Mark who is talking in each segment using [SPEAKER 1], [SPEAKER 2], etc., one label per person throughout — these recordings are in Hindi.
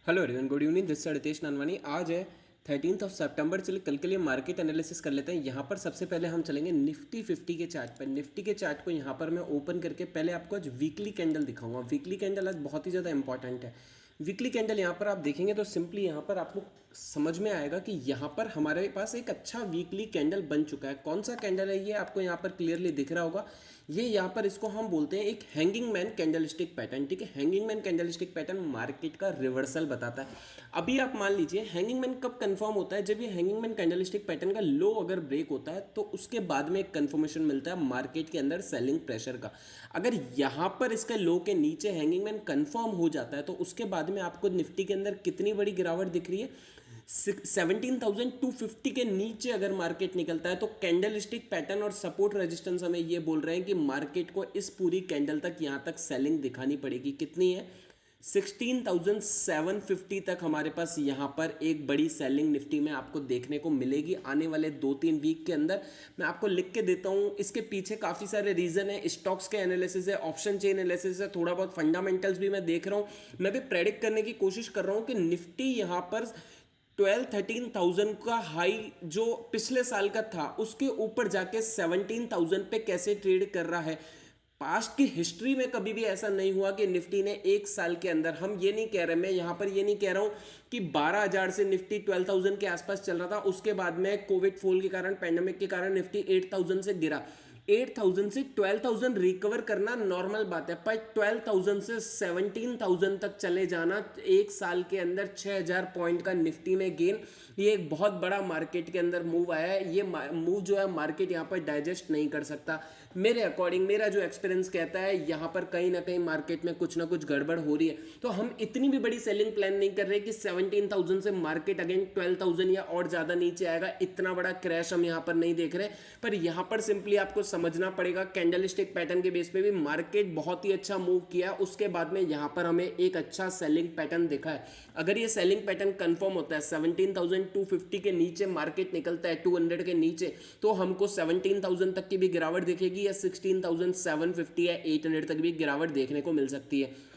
[SPEAKER 1] Hello everyone, good evening. This is Ritesh Nanwani. आज है 13 सितंबर। चलिए कल के लिए मार्केट एनालिसिस कर लेते हैं। यहाँ पर सबसे पहले हम चलेंगे निफ्टी 50 के चार्ट पर। निफ्टी के चार्ट को यहाँ पर मैं ओपन करके पहले आपको आज वीकली कैंडल दिखाऊंगा। वीकली कैंडल आज बहुत ही ज़्यादा इंपॉर्टेंट है। वीकली कैंडल यहाँ पर आप देखेंगे तो सिंपली यहाँ पर आपको समझ में आएगा कि यहाँ पर हमारे पास एक अच्छा वीकली कैंडल बन चुका है। कौन सा कैंडल है ये आपको यहाँ पर क्लियरली दिख रहा होगा। ये यहाँ पर इसको हम बोलते हैं एक हैंगिंग मैन कैंडलस्टिक पैटर्न। ठीक है, hanging man candlestick pattern market का रिवर्सल बताता है। अभी आप मान लीजिए हैंगिंग मैन कब कंफर्म होता है, जब ये हैंगिंग मैन कैंडलस्टिक पैटर्न का लो अगर ब्रेक होता है तो उसके बाद में एक कंफर्मेशन मिलता है मार्केट के अंदर सेलिंग प्रेशर का। अगर यहाँ पर इसके लो के नीचे हैंगिंग मैन कंफर्म हो जाता है तो उसके बाद में आपको निफ्टी के अंदर कितनी बड़ी गिरावट दिख रही है। 17,250 के नीचे अगर मार्केट निकलता है तो कैंडल स्टिक पैटर्न और सपोर्ट रेजिस्टेंस हमें ये बोल रहे हैं कि मार्केट को इस पूरी कैंडल तक यहाँ तक सेलिंग दिखानी पड़ेगी। कितनी है? 16,750 तक हमारे पास यहाँ पर एक बड़ी सेलिंग निफ्टी में आपको देखने को मिलेगी आने वाले 2-3 वीक के अंदर। मैं आपको लिख के देता हूँ, इसके पीछे काफ़ी सारे रीज़न है। स्टॉक्स के एनालिसिस है, ऑप्शन चेन एनालिसिस है, थोड़ा बहुत फंडामेंटल्स भी मैं देख रहा हूँ। मैं भी प्रेडिक्ट करने की कोशिश कर रहा हूँ कि निफ्टी यहाँ पर 12-13,000 का हाई जो पिछले साल का था उसके ऊपर जाके 17,000 पे कैसे ट्रेड कर रहा है। पास्ट की हिस्ट्री में कभी भी ऐसा नहीं हुआ कि निफ्टी ने एक साल के अंदर, हम ये नहीं कह रहे, मैं यहाँ पर ये नहीं कह रहा हूँ कि 12,000 से निफ्टी 12,000 के आसपास चल रहा था, उसके बाद में कोविड फॉल के कारण, पैंडेमिक के कारण निफ्टी 8,000 से गिरा। 8,000 से 12,000 रिकवर करना नॉर्मल बात है, पर 12,000 से 17,000 तक चले जाना एक साल के अंदर 6,000 पॉइंट का निफ्टी में गेन, ये एक बहुत बड़ा मार्केट के अंदर मूव आया है। ये मूव जो है मार्केट यहाँ पर डाइजेस्ट नहीं कर सकता। मेरे अकॉर्डिंग, मेरा जो एक्सपीरियंस कहता है यहाँ पर कहीं ना कहीं मार्केट में कुछ ना कुछ गड़बड़ हो रही है। तो हम इतनी भी बड़ी सेलिंग प्लान नहीं कर रहे कि 17,000 से मार्केट अगेन 12,000 या और ज़्यादा नीचे आएगा। इतना बड़ा क्रैश हम यहाँ पर नहीं देख रहे, पर यहाँ पर सिंपली आपको समझना पड़ेगा कैंडलस्टिक पैटर्न के बेस पे भी मार्केट बहुत ही अच्छा मूव किया। उसके बाद में यहाँ पर हमें एक अच्छा सेलिंग पैटर्न दिखा है। अगर ये सेलिंग पैटर्न कंफर्म होता है, 17,250 के नीचे मार्केट निकलता है, 200 के नीचे, तो हमको 17,000 तक की भी गिरावट दिखेगी या 16,750 या 800 तक भी गिरावट देखने को मिल सकती है।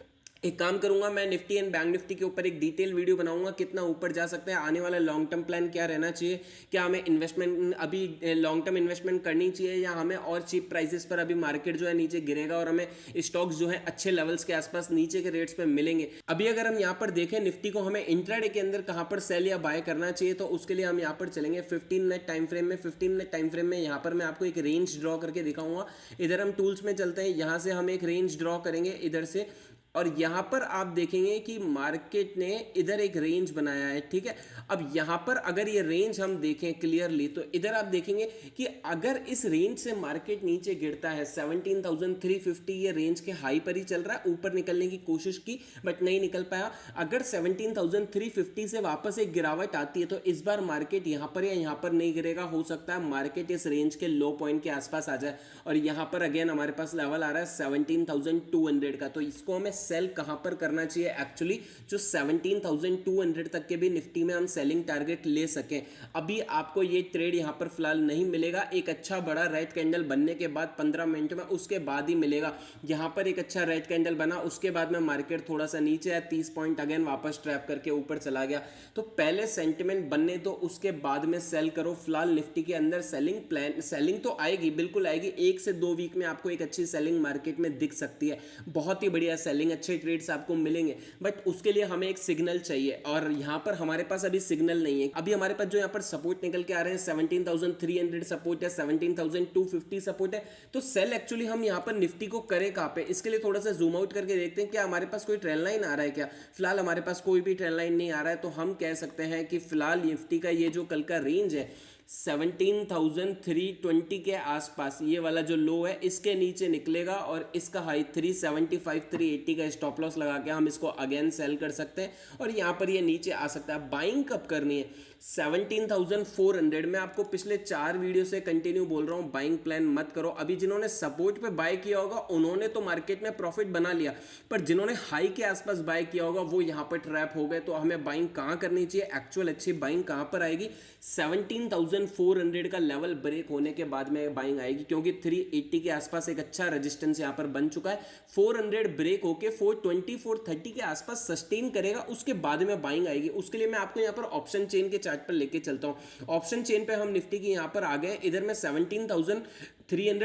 [SPEAKER 1] एक काम करूंगा, मैं निफ्टी एंड बैंक निफ्टी के ऊपर एक डिटेल वीडियो बनाऊंगा, कितना ऊपर जा सकते हैं, आने वाला लॉन्ग टर्म प्लान क्या रहना चाहिए, क्या हमें इन्वेस्टमेंट अभी लॉन्ग टर्म इन्वेस्टमेंट करनी चाहिए या हमें और चीप प्राइसेस पर अभी मार्केट जो है नीचे गिरेगा और हमें स्टॉक्स जो है अच्छे लेवल्स के आसपास नीचे के रेट्स पे मिलेंगे। अभी अगर हम यहाँ पर देखें निफ्टी को हमें इंट्राडे के अंदर कहाँ पर सेल या बाय करना चाहिए, तो उसके लिए हम यहाँ पर चलेंगे 15 मिनट टाइम फ्रेम में। 15 मिनट टाइम फ्रेम में यहाँ पर मैं आपको एक रेंज ड्रॉ करके दिखाऊंगा। इधर हम टूल्स में चलते हैं, यहाँ से हम एक रेंज ड्रॉ करेंगे इधर से, और यहाँ पर आप देखेंगे कि मार्केट ने इधर एक रेंज बनाया है। ठीक है, अब यहाँ पर अगर ये रेंज हम देखें क्लियरली तो इधर आप देखेंगे कि अगर इस रेंज से मार्केट नीचे गिरता है 17,350, ये रेंज के हाई पर ही चल रहा है, ऊपर निकलने की कोशिश की बट नहीं निकल पाया। अगर 17,350 से वापस एक गिरावट आती है तो इस बार मार्केट यहाँ पर या यहाँ पर नहीं गिरेगा, हो सकता है मार्केट इस रेंज के लो पॉइंट के आसपास आ जाए और यहाँ पर अगेन हमारे पास लेवल आ रहा है 17,200 का। तो इसको हमें सेल कहां पर करना चाहिए एक्चुअली, जो 17,200 तक के भी निफ्टी में हम सेलिंग टारगेट ले सकें। अभी आपको ये ट्रेड यहां पर फिलहाल नहीं मिलेगा, एक अच्छा बड़ा रेड कैंडल बनने के बाद 15 मिनट में उसके बाद ही मिलेगा। यहां पर एक अच्छा रेड कैंडल बना, उसके बाद में मार्केट थोड़ा सा नीचे आया, 30 पॉइंट अगेन वापस ट्रैप करके ऊपर चला गया। तो पहले सेंटिमेंट बनने दो, उसके बाद में सेल करो। फिलहाल निफ्टी के अंदर सेलिंग प्लान, सेलिंग तो आएगी, बिल्कुल आएगी, 1 से 2 वीक में आपको एक अच्छी सेलिंग मार्केट में दिख सकती है। बहुत ही बढ़िया सेलिंग, अच्छे ट्रेड्स आपको मिलेंगे, बट उसके लिए हमें एक सिग्नल चाहिए और यहां पर हमारे पास अभी सिग्नल नहीं है। अभी हमारे पास जो यहां पर सपोर्ट निकल के आ रहे हैं 17,300 सपोर्ट है, 17,250 सपोर्ट है। तो सेल एक्चुअली हम यहां पर निफ्टी को करें कहां पे, इसके लिए थोड़ा सा जूम आउट करके देखते हैं क्या हमारे पास कोई ट्रेंड लाइन आ रहा है क्या। फिलहाल हमारे पास कोई भी ट्रेंड लाइन नहीं आ रहा है, तो हम कह सकते हैं कि फिलहाल निफ्टी का ये जो कल का रेंज है 17,320 के आसपास, ये वाला जो लो है इसके नीचे निकलेगा और इसका हाई 375 380 का स्टॉप लॉस लगा के हम इसको अगेन सेल कर सकते हैं और यहाँ पर ये नीचे आ सकता है। बाइंग कब करनी है? 17,400 में आपको पिछले 4 वीडियो से कंटिन्यू बोल रहा हूँ, बाइंग प्लान मत करो। अभी जिन्होंने सपोर्ट पे बाय किया होगा उन्होंने तो मार्केट में प्रॉफिट बना लिया, पर जिन्होंने हाई के आसपास बाय किया होगा वो यहाँ पर ट्रैप हो गए। तो हमें बाइंग कहाँ करनी चाहिए, एक्चुअल अच्छी बाइंग कहाँ पर आएगी? 17,000 3,400 का लेवल ब्रेक होने के बाद में बाइंग आएगी, क्योंकि 380 के आसपास एक अच्छा रेजिस्टेंस यहाँ पर बन चुका है। 400 ब्रेक होके 420 430 के आसपास सस्टेन करेगा, उसके बाद में बाइंग आएगी। उसके लिए मैं आपको यहाँ पर ऑप्शन चेन के चार्ट पर लेके चलता हूँ। ऑप्शन चेन पे हम निफ्टी की यहाँ पर आ गए। इधर में 17,300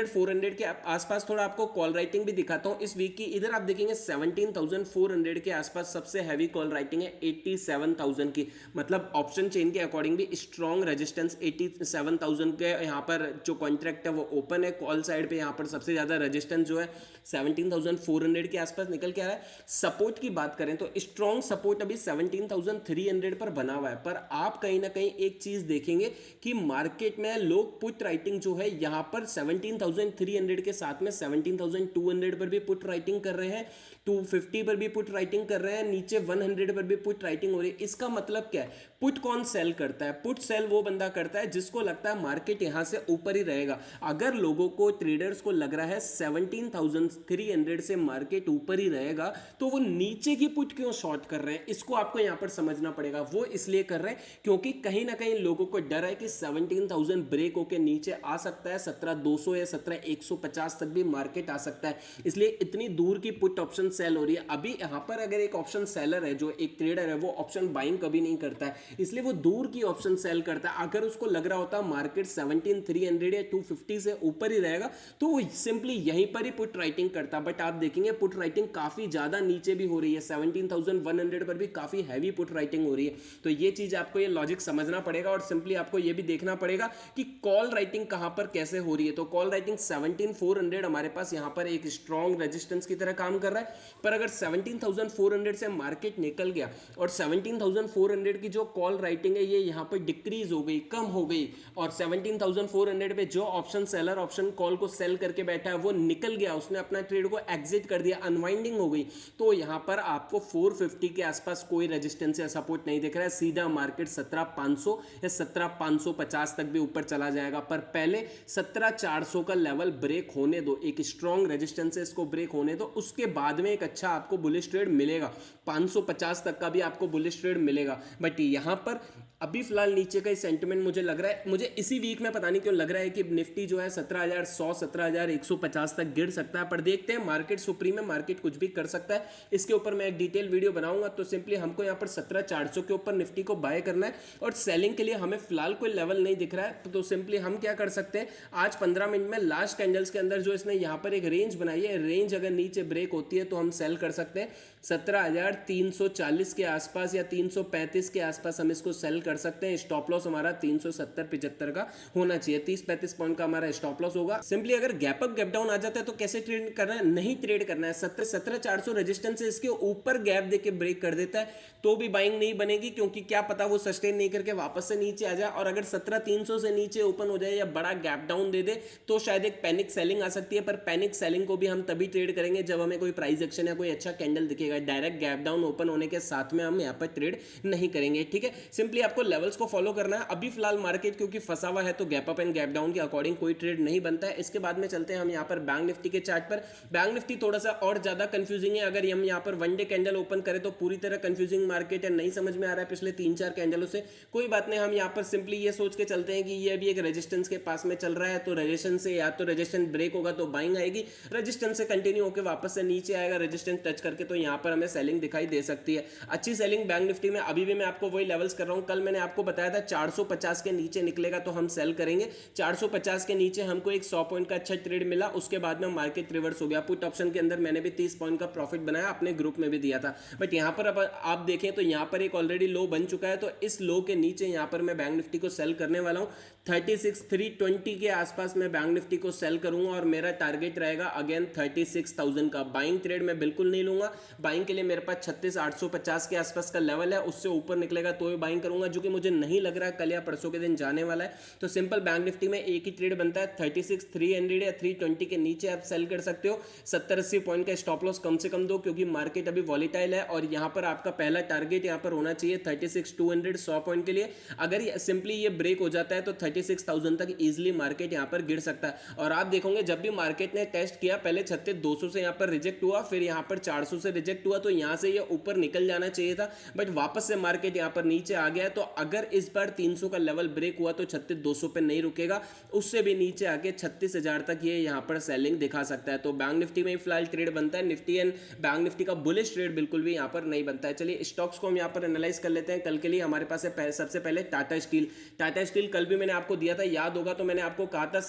[SPEAKER 1] 400 के आसपास थोड़ा आपको कॉल राइटिंग भी दिखाता हूँ इस वीक की। इधर आप देखेंगे 17,400 के आसपास सबसे हैवी कॉल राइटिंग है 87,000 की, मतलब ऑप्शन चेन के अकॉर्डिंग भी स्ट्रॉन्ग रेजिस्टेंस 87,000 के यहाँ पर जो कॉन्ट्रैक्ट है वो ओपन है। कॉल साइड पे यहाँ पर सबसे ज़्यादा रेजिस्टेंस जो है 17,400 के आसपास निकल के आ रहा है। सपोर्ट की बात करें तो स्ट्रॉन्ग सपोर्ट अभी 17,300 पर बना हुआ है, पर आप कहीं ना कहीं एक चीज़ देखेंगे कि मार्केट में लोग पुट राइटिंग जो है यहाँ पर 17,300 के साथ में 17,200 पर भी पुट राइटिंग कर रहे हैं, 250 पर भी पुट राइटिंग कर रहे हैं, नीचे 100 पर भी पुट राइटिंग हो रही है। इसका मतलब क्या है? पुट कौन सेल करता है? पुट सेल वो बंदा करता है जिसको लगता है मार्केट यहां से ऊपर ही रहेगा। अगर लोगों को, ट्रेडर्स को लग रहा है 17,300 से मार्केट ऊपर ही रहेगा, तो वो नीचे की पुट क्यों शॉर्ट कर रहे हैं? इसको आपको यहां पर समझना पड़ेगा। वो इसलिए कर रहे हैं क्योंकि कहीं ना कहीं लोगों को डर है कि 17,000 ब्रेक होकर नीचे आ सकता है, 17,200 या 17,150 तक भी मार्केट आ सकता है, इसलिए इतनी दूर की पुट ऑप्शन सेल हो रही है। अभी यहां पर अगर एक ऑप्शन सेलर है, जो एक ट्रेडर है, वो ऑप्शन बाइंग कभी नहीं करता है, इसलिए वो दूर की ऑप्शन सेल करता है। अगर उसको लग रहा होता मार्केट 17,300 या 250 से ऊपर ही रहेगा तो वो सिंपली यहीं पर ही पुट राइटिंग करता। बट आप देखेंगे पुट राइटिंग काफी ज्यादा नीचे भी हो रही है, 17,100 पर भी काफी हैवी पुट राइटिंग हो रही है। तो ये चीज आपको, ये लॉजिक समझना पड़ेगा और सिंपली आपको ये भी देखना पड़ेगा कि कॉल राइटिंग कहां पर कैसे हो रही है। तो कॉल राइटिंग 17,400 हमारे पास यहां पर एक स्ट्रॉन्ग रेजिस्टेंस की तरह काम कर रहा है, पर अगर 17,400 से मार्केट निकल गया और 17,400 की जो कॉल राइटिंग है ये यहाँ पर डिक्रीज हो गई, कम हो गई, और 17,400 पे जो ऑप्शन सेलर ऑप्शन कॉल को सेल करके बैठा है वो निकल गया, उसने अपना ट्रेड को एग्जिट कर दिया, अनवाइंडिंग हो गई, तो यहाँ पर आपको 450 के आसपास कोई रेजिस्टेंस या सपोर्ट नहीं दिख रहा है। सीधा मार्केट 17,500 या 17,550 तक भी ऊपर चला जाएगा, पर पहले 17,400 का लेवल ब्रेक होने दो, एक स्ट्रॉन्ग रेजिस्टेंस है, इसको ब्रेक होने दो, उसके बाद में एक अच्छा आपको बुलिश ट्रेड मिलेगा, 550 तक का भी आपको बुलिश ट्रेड मिलेगा। बट यहाँ पर अभी फिलहाल नीचे का सेंटिमेंट मुझे लग रहा है, मुझे इसी वीक में पता नहीं क्यों लग रहा है कि निफ्टी जो है 17,100 17,150 तक गिर सकता है, पर देखते हैं, मार्केट सुप्रीम है, मार्केट कुछ भी कर सकता है। इसके ऊपर मैं एक डिटेल वीडियो बनाऊंगा। तो सिंपली हमको यहाँ पर 17,400 के ऊपर निफ्टी को बाय करना है और सेलिंग के लिए हमें फिलहाल कोई लेवल नहीं दिख रहा है। तो सिंपली हम क्या कर सकते हैं, आज 15 मिनट में लास्ट कैंडल्स के अंदर जो इसने यहाँ पर एक रेंज बनाई है, रेंज अगर नीचे ब्रेक होती है तो हम सेल कर सकते हैं 17,340 के आसपास या 335 के आसपास हम इसको सेल कर सकते हैं। स्टॉप लॉस हमारा 370-75 का होना चाहिए, 30-35 पॉइंट का हमारा स्टॉप लॉस होगा। सिंपली अगर गैप अप गैप डाउन आ जाता है तो कैसे ट्रेड करना है? नहीं ट्रेड करना है। 17,400 रेजिस्टेंस से इसके ऊपर गैप देके ब्रेक कर देता है तो भी बाइंग नहीं बनेगी, क्योंकि क्या पता वो सस्टेन नहीं करके वापस से नीचे आ जाए, और अगर 17,300 से नीचे ओपन हो जाए या बड़ा गैप डाउन दे दे तो शायद एक पैनिक सेलिंग आ सकती है। पर पैनिक सेलिंग को भी हम तभी ट्रेड करेंगे जब हमें कोई प्राइस एक्शन या कोई अच्छा कैंडल दिखेगा। डायरेक्ट गैप डाउन ओपन होने के साथ में हम यहाँ पर ट्रेड नहीं करेंगे, ठीक है। सिंपली आपको लेवल्स को फॉलो करना है। अभी फिलहाल मार्केट क्योंकि फंसा हुआ है तो gap up and gap down के अकॉर्डिंग कोई ट्रेड नहीं बनता है। इसके बाद में चलते हैं हम यहाँ पर बैंक निफ्टी के चार्ट पर। बैंक निफ्टी थोड़ा सा और ज्यादा कंफ्यूजिंग है। अगर हम यहाँ पर वन डे कैंडल ओपन करें तो पूरी तरह कंफ्यूजिंग मार्केट है, नहीं समझ में आ रहा है पिछले 3-4 कैंडलों से। कोई बात नहीं, हम यहाँ पर सिंपली ये सोच के चलते हैं कि ये अभी एक रेजिस्टेंस के पास में चल रहा है, तो रेजिस्टेंस से या तो रेजिस्टेंस ब्रेक होगा तो बाइंग आएगी, रेजिस्टेंस से कंटिन्यू होकर वापस से नीचे आएगा रेजिस्टेंस टच करके, तो यहाँ पर हमें सेलिंग दिखाई दे सकती है। अच्छी सेलिंग बैंक निफ्टी में अभी भी मैं आपको वही लेवल्स कर रहा हूँ। कल मैंने आपको बताया था 450 के नीचे निकलेगा तो हम सेल करेंगे। 450 के नीचे हमको एक 100 पॉइंट का अच्छा ट्रेड मिला, उसके बाद में मार्केट रिवर्स हो गया। पुट ऑप्शन के अंदर मैंने भी 30 पॉइंट का प्रॉफिट बनाया, अपने ग्रुप में भी दिया था। बट यहाँ पर अब आप देखें तो यहाँ पर एक ऑलरेडी लो बन चुका है, तो इस लो के नीचे यहाँ पर मैं बैंक निफ्टी को सेल करने वाला हूँ। 36,320 के आसपास मैं बैंक निफ्टी को सेल करूंगा और मेरा टारगेट रहेगा अगेन 36,000 का। बाइंग ट्रेड मैं बिल्कुल नहीं लूंगा। बाइंग के लिए मेरे पास 36,850 के आसपास का लेवल है, उससे ऊपर निकलेगा तो ही बाइंग करूंगा, जो कि मुझे नहीं लग रहा है कल या परसों के दिन जाने वाला है। तो सिंपल बैंक निफ्टी में एक ही ट्रेड बनता है, 36,300 या 320 के नीचे आप सेल कर सकते हो। 70-80 पॉइंट का स्टॉप लॉस कम से कम दो, क्योंकि मार्केट अभी वॉलेटाइल है। और यहाँ पर आपका पहला टारगेट यहाँ पर होना चाहिए 36,200 100 पॉइंट के लिए। अगर सिंपली ये ब्रेक हो जाता है तो 36,000 तक इजीली मार्केट यहां पर गिर सकता है। और आप देखोगे जब भी मार्केट ने टेस्ट किया, पहले 36,200 से यहां पर रिजेक्ट हुआ, फिर यहां पर 400 से रिजेक्ट रिजेक्ट हुआ तो यहाँ से ये ऊपर निकल जाना चाहिए था, बट वापस से मार्केट यहाँ पर नीचे आ गया। तो अगर इस बार 300 का लेवल ब्रेक हुआ तो 36,200 पे नहीं रुकेगा, उससे भी नीचे आके 36,000 तक ये यहाँ पर सेलिंग दिखा सकता है। तो बैंक निफ्टी में फिलहाल ट्रेड बनता है, निफ्टी एंड बैंक निफ्टी का बुलिश ट्रेड बिल्कुल भी यहाँ पर नहीं बनता है। चलिए स्टॉक्स को हम यहाँ पर एनालाइज कर लेते हैं कल के लिए। हमारे पास है सबसे पहले टाटा स्टील। टाटा स्टील कल भी मैंने आपको दिया था, याद होगा, तो मैंने आपको कहा था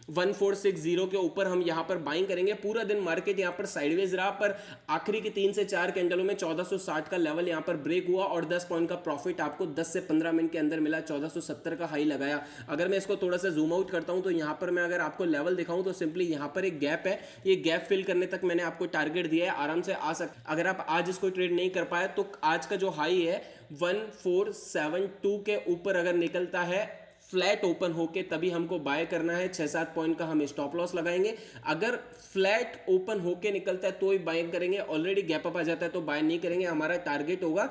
[SPEAKER 1] 1460 के ऊपर हम यहां पर बाइंग करेंगे। पूरा दिन मार्केट यहां पर साइडवेज रहा, पर आखिरी की 3 से 4 कैंडलों में 1460 का लेवल यहां पर ब्रेक हुआ और 10 पॉइंट का प्रॉफिट आपको 10 से 15 मिनट के अंदर मिला। 1470 का हाई लगाया। अगर मैं इसको थोड़ा सा जूम आउट करता हूं तो यहां पर मैं अगर आपको लेवल दिखाऊं तो सिंपली यहां पर एक गैप है, ये गैप फिल करने तक मैंने आपको टारगेट दिया है, आराम से आ सकता। अगर आप आज इसको ट्रेड नहीं कर पाए तो आज का जो हाई है 1472 के ऊपर अगर निकलता है फ्लैट ओपन होके तभी हमको बाय करना है। 6-7 पॉइंट का हम स्टॉप लॉस लगाएंगे। अगर फ्लैट ओपन होके निकलता है तो ही बाय करेंगे, ऑलरेडी गैप अप आ जाता है तो बाय नहीं करेंगे। हमारा टारगेट होगा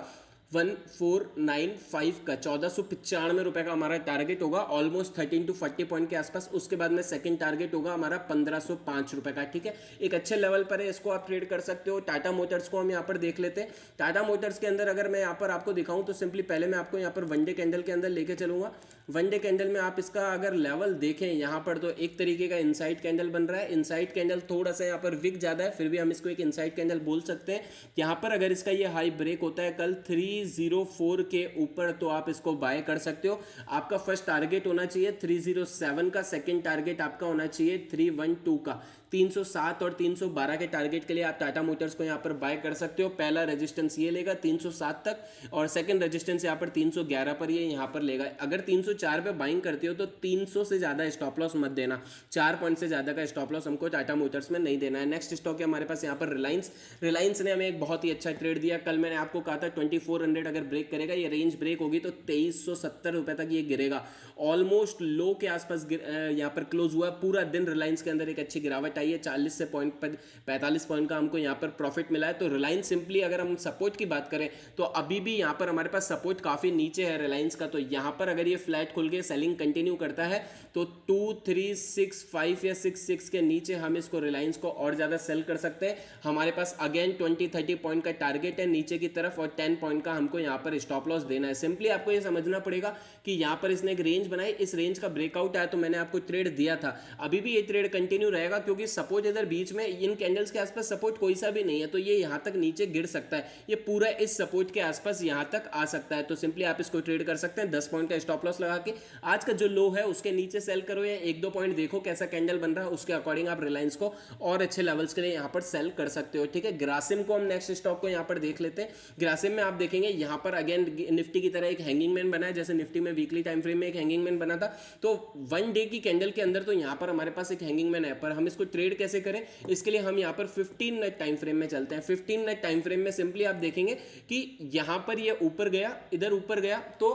[SPEAKER 1] 1495 का, 1495 रुपए का हमारा टारगेट होगा, ऑलमोस्ट 13 to 40 पॉइंट के आसपास। उसके बाद में सेकंड टारगेट होगा हमारा 1505 रुपए का, ठीक है, एक अच्छे लेवल पर है, इसको आप ट्रेड कर सकते हो। टाटा मोटर्स को हम यहाँ पर देख लेते हैं। टाटा मोटर्स के अंदर अगर मैं यहाँ पर आपको दिखाऊं तो सिंपली पहले मैं आपको यहाँ पर वन डे कैंडल के अंदर लेके चलूंगा। वन डे कैंडल में आप इसका अगर लेवल देखें यहाँ पर तो एक तरीके का इनसाइड कैंडल बन रहा है। इनसाइड कैंडल थोड़ा सा यहाँ पर विक ज्यादा है, फिर भी हम इसको एक इनसाइड कैंडल बोल सकते हैं। यहाँ पर अगर इसका ये हाई ब्रेक होता है कल 304 के ऊपर तो आप इसको बाय कर सकते हो। आपका फर्स्ट टारगेट होना चाहिए 307 का, सेकंड टारगेट आपका होना चाहिए 312 का। 307 और 312 के टारगेट के लिए आप टाटा मोटर्स को यहाँ पर बाय कर सकते हो। पहला रेजिस्टेंस ये लेगा 307 तक और सेकंड रेजिस्टेंस यहाँ पर 311 पर ये यहाँ पर लेगा। अगर 304 पे बाइंग करते हो तो 300 से ज़्यादा स्टॉप लॉस मत देना, 4 पॉइंट से ज़्यादा का स्टॉप लॉस हमको टाटा मोटर्स में नहीं देना है। नेक्स्ट स्टॉक है हमारे पास यहाँ पर रिलायंस। रिलायंस ने हमें एक बहुत ही अच्छा ट्रेड दिया। कल मैंने आपको कहा था 2400 अगर ब्रेक करेगा, ये रेंज ब्रेक होगी तो 2370 रुपये तक ये गिरेगा। ऑलमोस्ट लो के आसपास यहाँ पर क्लोज हुआ। पूरा दिन रिलायंस के अंदर एक अच्छी गिरावट आई है, 40 से 45 पॉइंट का हमको यहाँ पर प्रॉफिट मिला है। तो रिलायंस सिंपली अगर हम सपोर्ट की बात करें तो अभी भी यहाँ पर हमारे पास सपोर्ट काफ़ी नीचे है रिलायंस का। तो यहाँ पर अगर ये फ्लैट खुल के सेलिंग कंटिन्यू करता है तो 2365 या 66 के नीचे हम इसको रिलायंस को और ज़्यादा सेल कर सकते हैं। हमारे पास अगेन 20-30 पॉइंट का टारगेट है नीचे की तरफ और 10 पॉइंट का हमको यहाँ पर स्टॉप लॉस देना है। सिंपली आपको ये समझना पड़ेगा कि यहाँ पर इसने एक रेंज बनाई, इस रेंज का ब्रेकआउट आया तो मैंने आपको ट्रेड दिया था। अभी भी ये ट्रेड कंटिन्यू रहेगा क्योंकि सपोर्ट इधर बीच में इन कैंडल्स के आसपास सपोर्ट कोई सा भी नहीं है, तो ये यहाँ तक नीचे गिर सकता है। ये पूरा इस सपोर्ट के आसपास यहाँ तक आ सकता है। तो सिंपली आप इसको ट्रेड कर सकते हैं 10 पॉइंट का स्टॉप लॉस लगा के। आज का जो लो है उसके नीचे सेल करो या 1-2 पॉइंट देखो कैसा कैंडल बन रहा है, उसके अकॉर्डिंग आप रिलायंस को और अच्छे लेवल्स के लिए यहाँ पर सेल कर सकते हो, ठीक है। ग्रासिम को हम नेक्स्ट स्टॉक को यहाँ पर देख लेते हैं। ग्रासिम में आप देखेंगे यहाँ पर अगेन निफ्टी की तरह एक हैंगिंग मैन बना है, जैसे निफ्टी में वीकली टाइम फ्रेम में एक हैंगिंग मैन बना था। तो वन डे की कैंडल के अंदर तो यहाँ पर हमारे पास एक हैंगिंग मैन है, पर हम इसको ट्रेड कैसे करें इसके लिए हम यहाँ पर 15 मिनट टाइम फ्रेम में चलते हैं। 15 मिनट टाइम फ्रेम में सिंपली आप देखेंगे कि यहाँ पर ये ऊपर गया, इधर ऊपर गया तो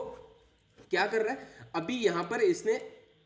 [SPEAKER 1] क्या कर रहा है, अभी यहाँ पर इसने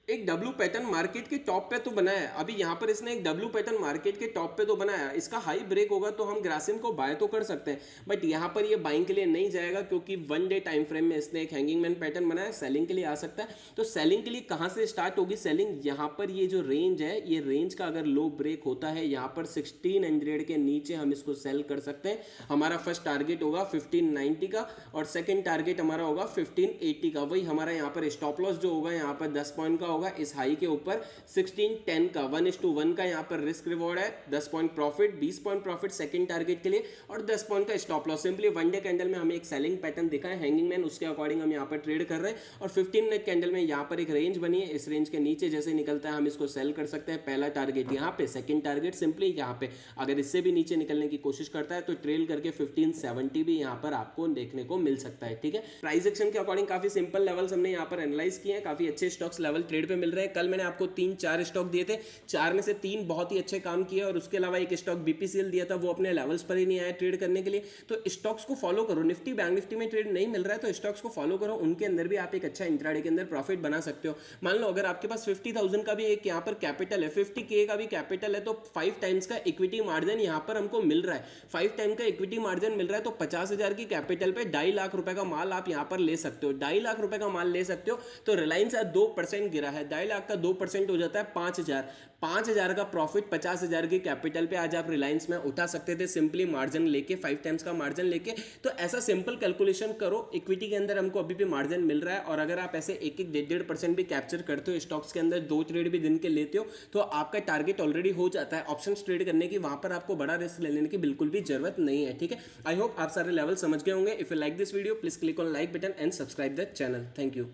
[SPEAKER 1] एक डब्ल्यू पैटर्न मार्केट के टॉप पे तो बनाया है। अभी यहाँ पर इसने एक डब्ल्यू पैटर्न मार्केट के टॉप पे तो बनाया, इसका हाई ब्रेक होगा तो हम ग्रासिम को बाय तो कर सकते हैं, बट यहाँ पर ये बाइंग के लिए नहीं जाएगा क्योंकि वन डे टाइम फ्रेम में इसने एक हैंगिंग मैन पैटर्न बनाया। सेलिंग के लिए आ सकता है, तो सेलिंग के लिए कहाँ से स्टार्ट होगी सेलिंग, यहाँ पर ये जो रेंज है, ये रेंज का अगर लो ब्रेक होता है यहाँ पर 1600 के नीचे हम इसको सेल कर सकते हैं। हमारा फर्स्ट टारगेट होगा 1590 का और सेकेंड टारगेट हमारा होगा 1580 का। वही हमारा यहाँ पर स्टॉप लॉस जो होगा यहाँ पर 10 पॉइंट का होगा इस हाई के ऊपर, 1610 का 1:1 का यहाँ पर रिस्क रिवॉर्ड है। 10 point profit, 20 point profit second target के लिए और 10 पॉइंट का stop loss. Simply one day candle में हमें एक सेलिंग पैटर्न दिखा है हैंगिंग मैन, उसके अकॉर्डिंग हम यहाँ पर ट्रेड कर रहे हैं। और 15 मिनट कैंडल में यहाँ पर एक रेंज बनी है, इस रेंज के नीचे जैसे निकलता है हम इसको सेल कर सकते हैं। पहला टारगेट यहाँ पे, सेकंड टारगेट सिंपली यहाँ पे। अगर इससे भी नीचे निकलने की कोशिश करता है तो ट्रेल करके 1570 भी यहाँ पर आपको देखने को मिल सकता है, ठीक है। प्राइस एक्शन के अकॉर्डिंग काफी सिंपल लेवल्स हमने यहाँ पर एनालाइज किए हैं, काफी अच्छे स्टॉक्स लेवल ट्रेड पे मिल रहे हैं। कल मैंने आपको 3-4 स्टॉक दिए थे, 4 में से 3 बहुत ही अच्छे काम किए और उसके अलावा एक स्टॉक बीपीसीएल दिया था, वो अपने लेवल्स पर ही नहीं आया ट्रेड करने के लिए। तो स्टॉक्स को फॉलो करो, निफ्टी बैंक निफ्टी में ट्रेड नहीं मिल रहा है तो स्टॉक्स को फॉलो करो, उनके अंदर भी आप एक अच्छा इंट्राडे के अंदर प्रॉफिट बना सकते हो। मान लो अगर आपके पास 50,000 का भी एक यहाँ पर कैपिटल है, 50K का भी कैपिटल है, तो 5 टाइम्स का इक्विटी मार्जिन यहाँ पर हमको मिल रहा है। 5 टाइम का इक्विटी मार्जिन मिल रहा है तो 50,000 की कैपिटल पे 2.5 लाख रुपए का माल आप यहाँ पर ले सकते हो। 2.5 लाख रुपए का माल ले सकते हो। तो रिलायंस 2% गिरा है, 2.5 लाख का 2% हो जाता है 5,000। 5,000 का प्रॉफिट 50,000 की कैपिटल पे आज आप रिलायंस में उठा सकते थे सिंपली मार्जिन लेके, 5 टाइम्स का मार्जिन लेके। तो ऐसा सिंपल कैलकुलेशन करो, इक्विटी के अंदर हमको अभी भी मार्जिन मिल रहा है, और अगर आप ऐसे 1-1, 1.5% भी कैप्चर करते हो स्टॉक्स के अंदर, 2 ट्रेड भी दिन के लेते हो, तो आपका टारगेट ऑलरेडी हो जाता है। ऑप्शन ट्रेड करने की वहां पर आपको बड़ा रिस्क लेने की बिल्कुल भी जरूरत नहीं है, ठीक है। आई होप आप सारे लेवल समझ गए होंगे। If you like this video please click on like button and subscribe the channel. Thank you.